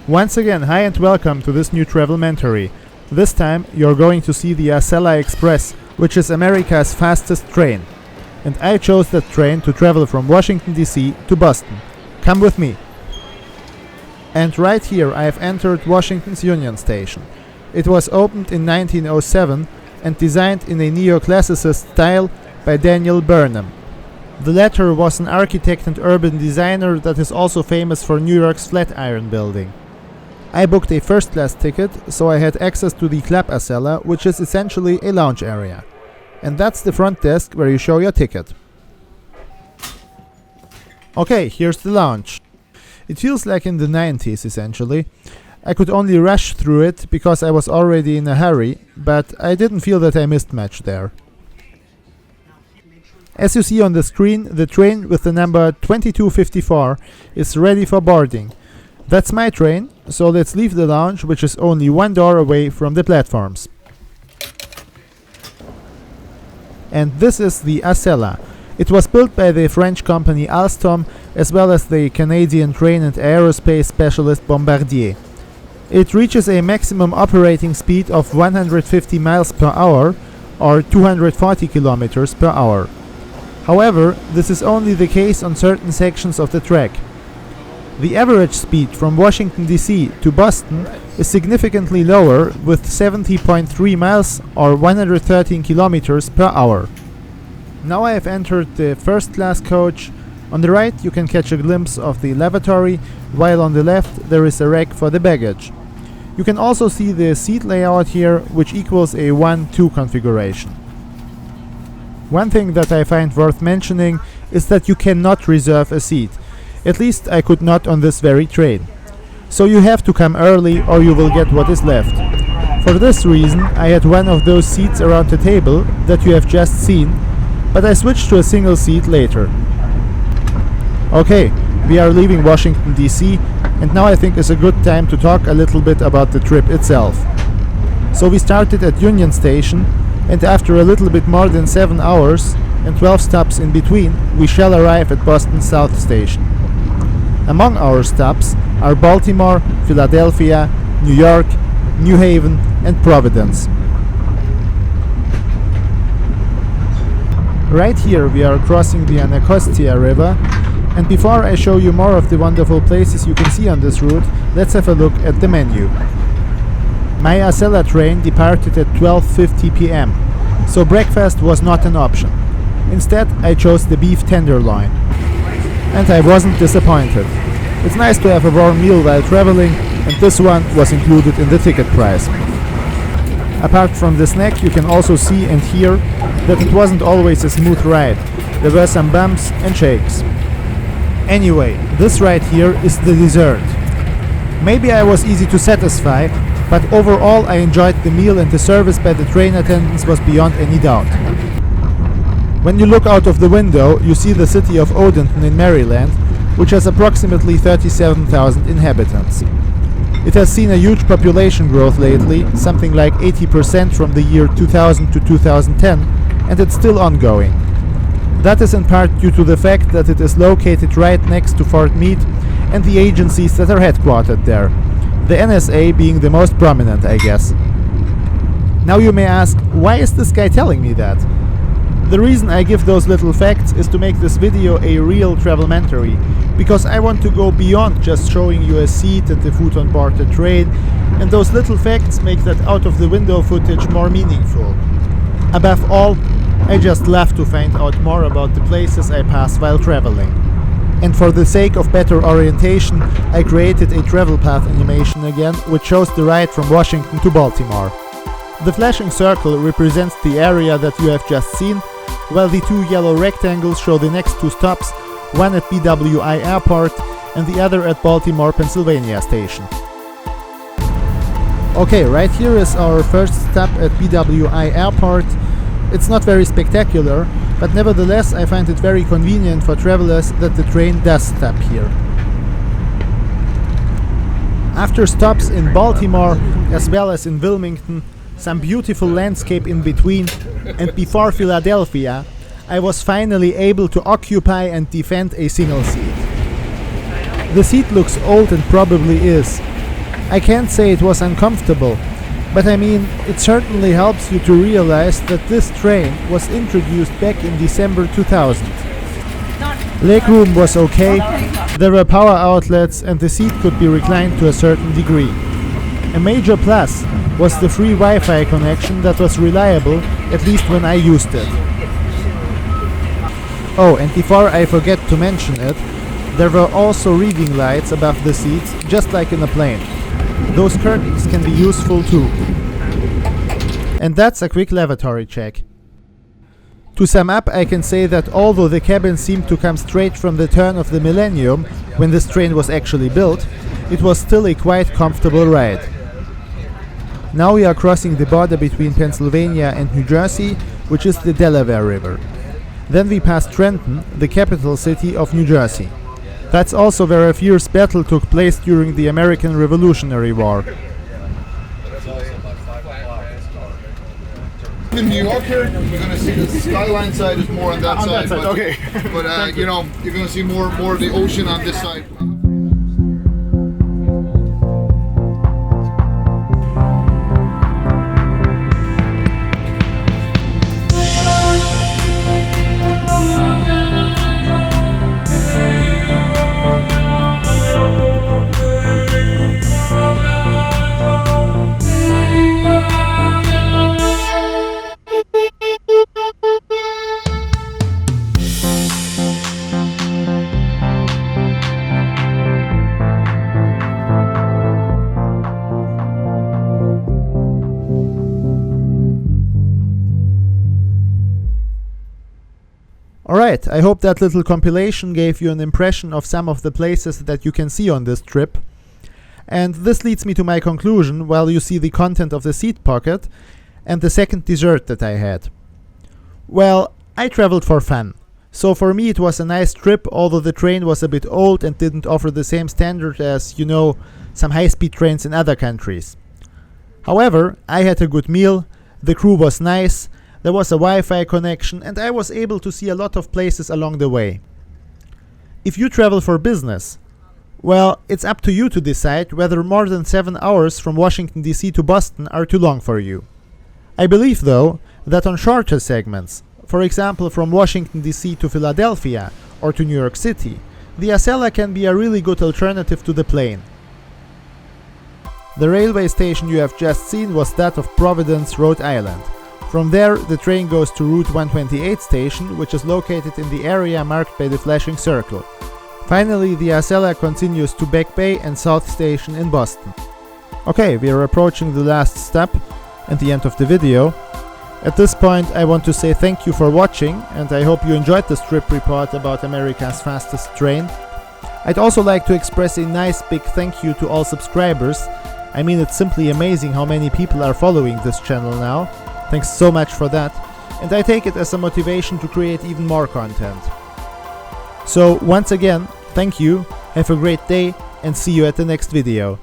Once again, hi and welcome to this new travelmentary. This time you're going to see the Acela Express, which is America's fastest train. And I chose that train to travel from Washington D.C. to Boston. Come with me. And right here I have entered Washington's Union Station. It was opened in 1907 and designed in a neoclassicist style by Daniel Burnham. The latter was an architect and urban designer that is also famous for New York's Flatiron Building. I booked a first-class ticket, so I had access to the Club Acela, which is essentially a lounge area. And that's the front desk where you show your ticket. Okay, here's the lounge. It feels like in the 90s essentially. I could only rush through it because I was already in a hurry, but I didn't feel that I missed much there. As you see on the screen, the train with the number 2254 is ready for boarding. That's my train, so let's leave the lounge, which is only one door away from the platforms. And this is the Acela. It was built by the French company Alstom, as well as the Canadian train and aerospace specialist Bombardier. It reaches a maximum operating speed of 150 miles per hour, or 240 kilometers per hour. However, this is only the case on certain sections of the track. The average speed from Washington D.C. to Boston is significantly lower, with 70.3 miles or 113 kilometers per hour. Now I have entered the first-class coach. On the right you can catch a glimpse of the lavatory, while on the left there is a rack for the baggage. You can also see the seat layout here, which equals a 1-2 configuration. One thing that I find worth mentioning is that you cannot reserve a seat. At least I could not on this very train. So you have to come early or you will get what is left. For this reason I had one of those seats around the table that you have just seen, but I switched to a single seat later. Okay, we are leaving Washington D.C. and now I think is a good time to talk a little bit about the trip itself. So we started at Union Station, and after a little bit more than 7 hours and 12 stops in between, we shall arrive at Boston South Station. Among our stops are Baltimore, Philadelphia, New York, New Haven and Providence. Right here we are crossing the Anacostia River, and before I show you more of the wonderful places you can see on this route, let's have a look at the menu. My Acela train departed at 12:50 p.m., so breakfast was not an option. Instead, I chose the beef tenderloin. And I wasn't disappointed. It's nice to have a warm meal while traveling, and this one was included in the ticket price. Apart from the snack, you can also see and hear that it wasn't always a smooth ride. There were some bumps and shakes. Anyway, this right here is the dessert. Maybe I was easy to satisfy, but overall I enjoyed the meal, and the service by the train attendants was beyond any doubt. When you look out of the window, you see the city of Odenton in Maryland, which has approximately 37,000 inhabitants. It has seen a huge population growth lately, something like 80% from the year 2000 to 2010, and it's still ongoing. That is in part due to the fact that it is located right next to Fort Meade and the agencies that are headquartered there. The NSA being the most prominent, I guess. Now you may ask, why is this guy telling me that? The reason I give those little facts is to make this video a real travelmentary, because I want to go beyond just showing you a seat and the food on board the train, and those little facts make that out of the window footage more meaningful. Above all, I just love to find out more about the places I pass while traveling. And for the sake of better orientation, I created a travel path animation again, which shows the ride from Washington to Baltimore. The flashing circle represents the area that you have just seen, while the two yellow rectangles show the next two stops, one at BWI Airport and the other at Baltimore, Pennsylvania Station. Okay, right here is our first stop at BWI Airport. It's not very spectacular, but nevertheless I find it very convenient for travelers that the train does stop here. After stops in Baltimore as well as in Wilmington, some beautiful landscape in between, and before Philadelphia, I was finally able to occupy and defend a single seat. The seat looks old and probably is, I can't say it was uncomfortable, but I mean, it certainly helps you to realize that this train was introduced back in December 2000. Legroom was okay, there were power outlets and the seat could be reclined to a certain degree. A major plus was the free Wi-Fi connection that was reliable, at least when I used it. Oh, and before I forget to mention it, there were also reading lights above the seats, just like in a plane. Those curtains can be useful too. And that's a quick lavatory check. To sum up, I can say that although the cabin seemed to come straight from the turn of the millennium, when this train was actually built, it was still a quite comfortable ride. Now we are crossing the border between Pennsylvania and New Jersey, which is the Delaware River. Then we pass Trenton, the capital city of New Jersey. That's also where a fierce battle took place during the American Revolutionary War. In New York here, you're going to see the skyline side is more on that side. But, okay. But you know, you're going to see more of the ocean on this side. Alright, I hope that little compilation gave you an impression of some of the places that you can see on this trip. And this leads me to my conclusion while you see the content of the seat pocket and the second dessert that I had. Well, I traveled for fun. So for me it was a nice trip, although the train was a bit old and didn't offer the same standard as, you know, some high-speed trains in other countries. However, I had a good meal, the crew was nice, there was a Wi-Fi connection, and I was able to see a lot of places along the way. If you travel for business, well, it's up to you to decide whether more than 7 hours from Washington D.C. to Boston are too long for you. I believe, though, that on shorter segments, for example from Washington D.C. to Philadelphia or to New York City, the Acela can be a really good alternative to the plane. The railway station you have just seen was that of Providence, Rhode Island. From there, the train goes to Route 128 station, which is located in the area marked by the flashing circle. Finally, the Acela continues to Back Bay and South Station in Boston. Okay, we are approaching the last step and the end of the video. At this point, I want to say thank you for watching, and I hope you enjoyed this trip report about America's fastest train. I'd also like to express a nice big thank you to all subscribers. I mean, it's simply amazing how many people are following this channel now. Thanks so much for that, and I take it as a motivation to create even more content. So once again, thank you, have a great day, and see you at the next video.